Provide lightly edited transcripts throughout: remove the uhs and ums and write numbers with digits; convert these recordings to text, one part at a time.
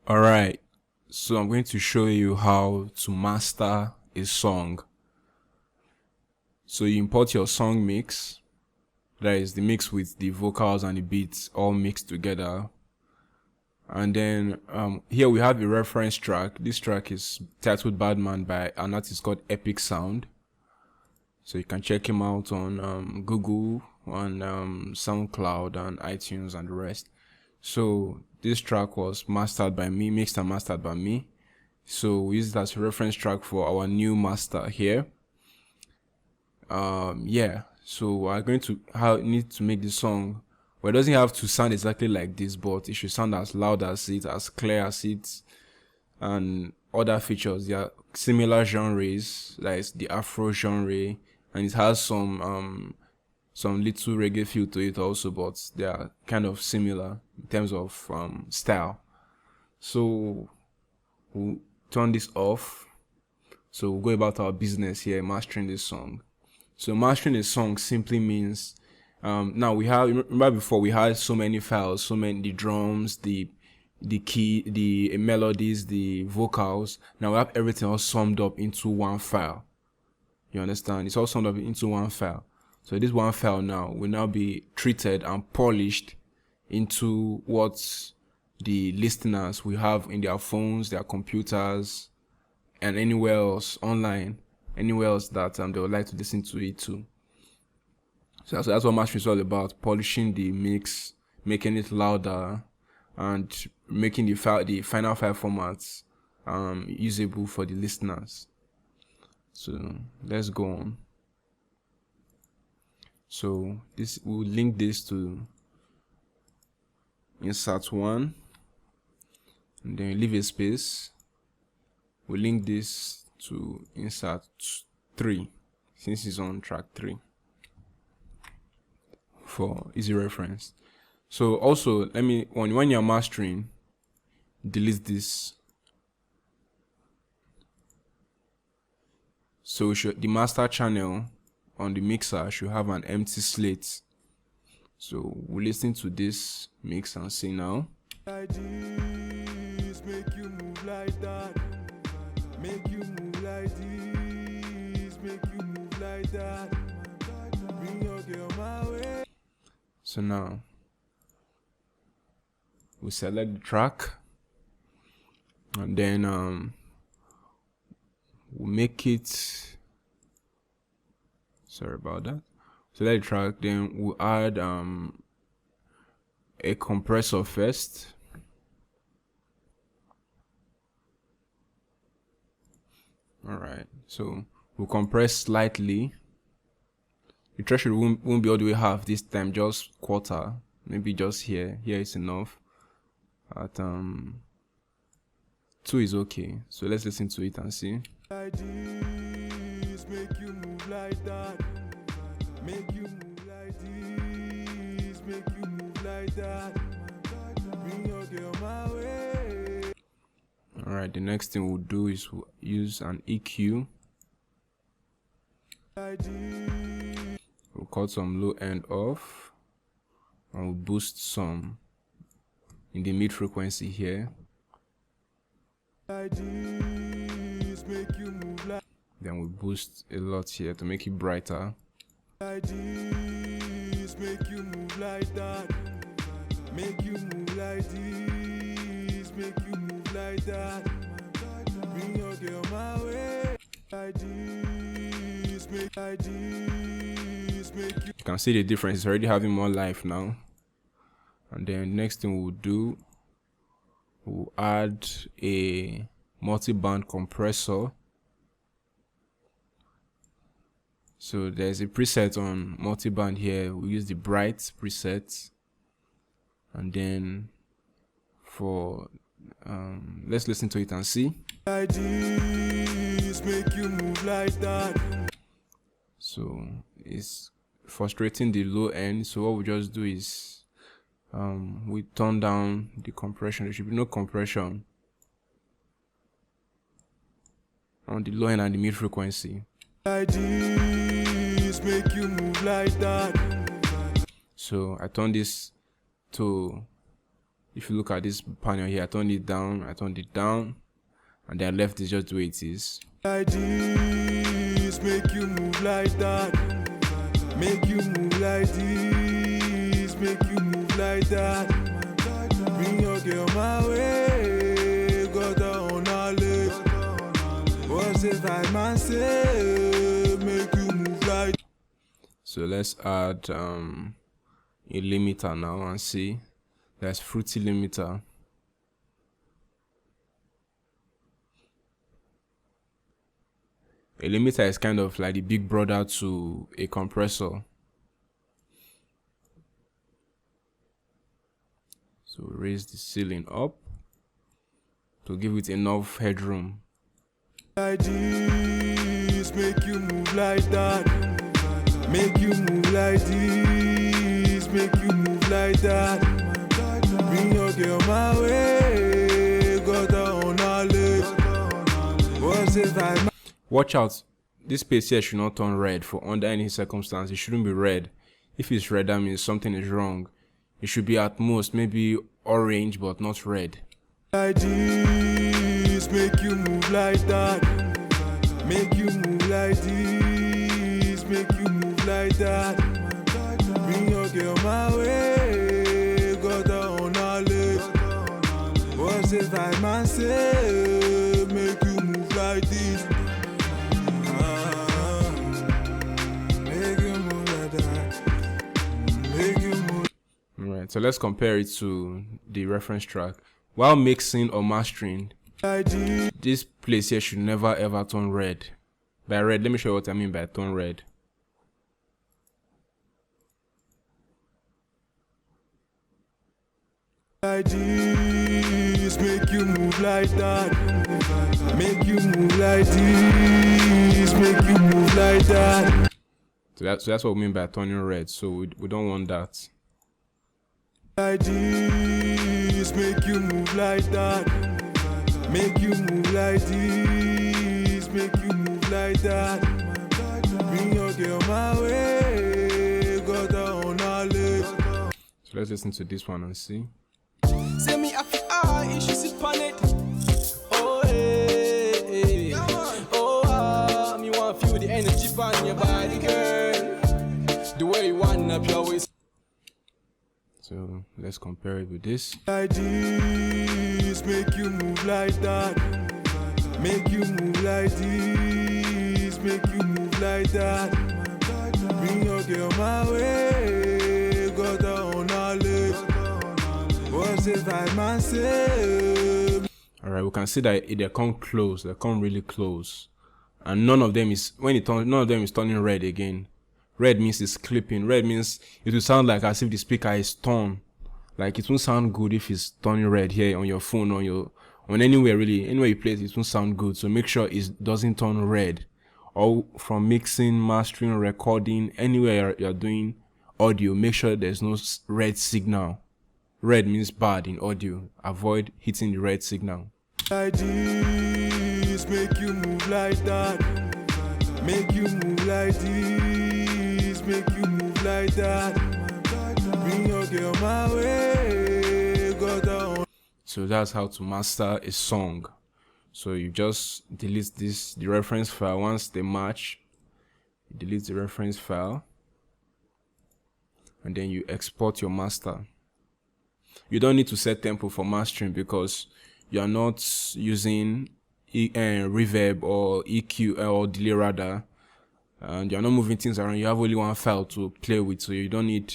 Alright, so I'm going to show you how to master a song. So you import your song mix, that is the mix with the vocals and the beats all mixed together. And then here we have a reference track. This track is titled Bad Man by an artist called Epic Sound. So you can check him out on Google, on SoundCloud and iTunes and the rest. So this track was mastered by me, mixed and mastered by me. So we use it as a reference track for our new master here. So we're going to need to make the song. Well, it doesn't have to sound exactly like this, but it should sound as loud as it, as clear as it, and other features. There are similar genres, like the Afro genre, and it has some little reggae feel to it also, but they are kind of similar in terms of style. So we'll turn this off. So we'll go about our business here, mastering this song. So mastering a song simply means now we have, remember before we had so many files, the drums, the key, the melodies, the vocals. Now we have everything all summed up into one file. You understand? It's all summed up into one file. So this one file now will now be treated and polished into what the listeners will have in their phones, their computers, and anywhere else online, anywhere else that they would like to listen to it too. So that's what mastering is all about: polishing the mix, making it louder, and making the final file formats usable for the listeners. So let's go on. So we'll link this to insert 1, and then leave a space. We'll link this to insert 3, since it's on track 3, for easy reference. So also, when you're mastering, delete this. So the master channel on the mixer should have an empty slate. So we'll listen to this mix and see now. Make you move like that. Make you move like this. Make you move like that. Bring your girl my way. So now we select the track, and then we'll make it. Sorry about that. Select the track, then we'll add a compressor first. Alright, so we'll compress slightly. The threshold won't be all the way half this time, just quarter, maybe just here. Here is enough. At 2 is okay. So let's listen to it and see. Like this, make you move like that. Make you move like this. Make you move like that. Bring your girl my way. Alright, the next thing we'll do is we'll use an EQ. Like this. We'll cut some low end off, and we'll boost some in the mid frequency here. Like this, make you move like. Then we'll boost a lot here to make it brighter. Like this, make you move like that. Make you move like this. Make you move like that. Bring your girl my way. Like this, make like this, make you. You can see the difference. It's already having more life now. And then next thing we'll do, we'll add a multiband compressor. So there's a preset on multiband here. We use the bright preset, and then for let's listen to it and see. Like this, make you move like that. So it's frustrating the low end. So what we just do is we turn down the compression. There should be no compression on the low end and the mid frequency. Like this, make you move like that. So I turn this to If you look at this panel here, I turned it down, and then I left it just the way it is. Like this, make you move like that. Make you move like this, make you move like that. Bring your girl my way, got her on her leg. What's if I man say, make you move like. So let's add a limiter now and see. There's fruity limiter. A limiter is kind of like the big brother to a compressor. So raise the ceiling up to give it enough headroom. Like this, make you move like that. Make you move like this, make you move like that. Bring your girl my way, got her on her leg. What's if I. Watch out, this space here should not turn red for under any circumstance. It shouldn't be red. If it's red, that means something is wrong. It should be at most maybe orange but not red. Like this, make you move like that. Make you move like this, make you move like that. Bring your girl my way, got her on her leg. What's if I man say, make you move like this? Make you move like that. Make you move. Alright, so let's compare it to the reference track. While mixing or mastering, Like this. this place here should never ever turn red. By red, let me show you what I mean by turn red. Like this, make you move like that. Make you move like this, make you move like that. So that's what we mean by turning red. So we don't want that. Like this, make you move like that. Make you move like this, make you move like that. Bring your girl my way, got her on her leg. So let's listen to this one and see. Say me happy eye, she sit on it. Oh hey, hey. Oh me want feel the energy on your body, girl. The way you wind up your waist. So let's compare it with this. Like this, make you move like that. Make you move like this, make you move like that. Bring your girl my way, got her on her leg. What's if I man say? Alright, we can see that they come close, they come really close. And none of them is none of them is turning red again. Red means it's clipping. Red means it will sound like as if the speaker is torn. Like it won't sound good if it's turning red here on your phone, on anywhere really. Anywhere you play it, it won't sound good. So make sure it doesn't turn red. Or from mixing, mastering, recording, anywhere you're doing audio, make sure there's no red signal. Red means bad in audio. Avoid hitting the red signal. Like this, make you move like that. Make you move like this, make you move like that. Bring your girl my way, got her on. So that's how to master a song. So you just delete the reference file. Once they match, you delete the reference file, and then you export your master. You don't need to set tempo for mastering because you are not using reverb or EQ or delay rather, and you're not moving things around. You have only one file to play with, so you don't need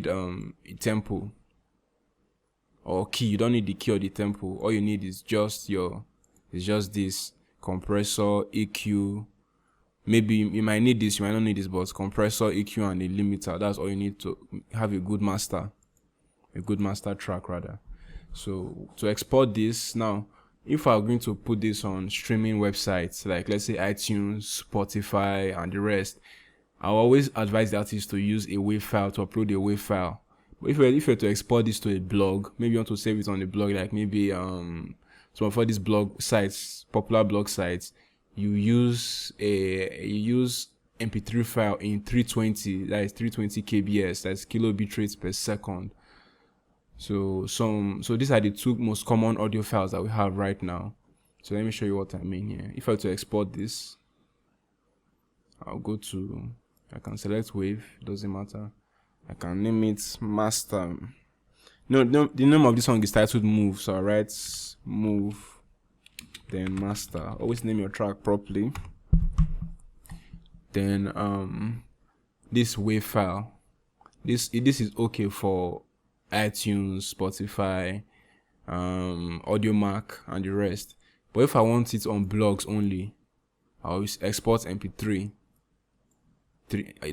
a tempo or key. You don't need the key or the tempo. All you need is just this compressor, EQ. Maybe you might need this, you might not need this, but compressor, EQ, and a limiter. That's all you need to have a good master track rather. So to export this now, if I'm going to put this on streaming websites like let's say iTunes, Spotify, and the rest, I'll always advise the artist to use a WAV file, to upload a WAV file. But if you're to export this to a blog, maybe you want to save it on a blog, like maybe so for these blog sites, popular blog sites, you use MP3 file in 320, that is 320 kbs, that's kilobit rates per second. So these are the two most common audio files that we have right now. So let me show you what I mean here. If I were to export this, I can select wave, doesn't matter. I can name it master. No, the name of this song is titled Move, so I write Move, then master. Always name your track properly. Then this wave file, this is okay for iTunes, Spotify, AudioMac, and the rest. But if I want it on blogs only, I'll export MP3.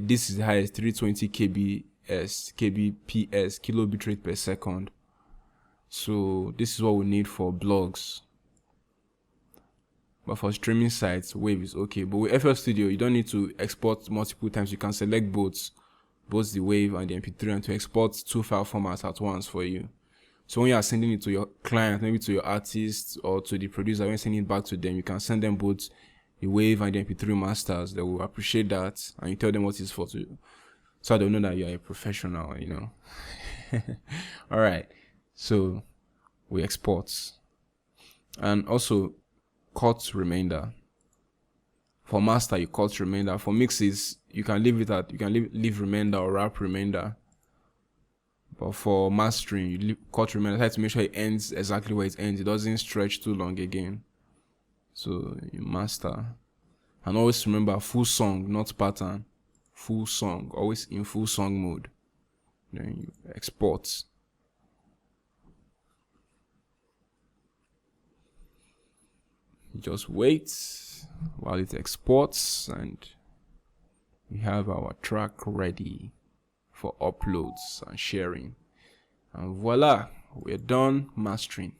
This is the highest, 320 kbps, kilobit rate per second. So this is what we need for blogs. But for streaming sites, wave is okay. But with FL Studio, you don't need to export multiple times. You can select both the wave and the MP3, and to export two file formats at once for you. So when you are sending it to your client, maybe to your artist or to the producer, when sending it back to them, you can send them both the wave and the MP3 masters. They will appreciate that, and you tell them what it's for, so they'll know that you are a professional, you know. All right, so we export, and also cut remainder. For master, you cut remainder. For mixes, you can leave remainder or wrap remainder. But for mastering, you cut remainder. Try to make sure it ends exactly where it ends. It doesn't stretch too long again. So you master, and always remember full song, not pattern. Full song, always in full song mode. Then you export. You just wait while it exports, and we have our track ready for uploads and sharing. And voila, we're done mastering.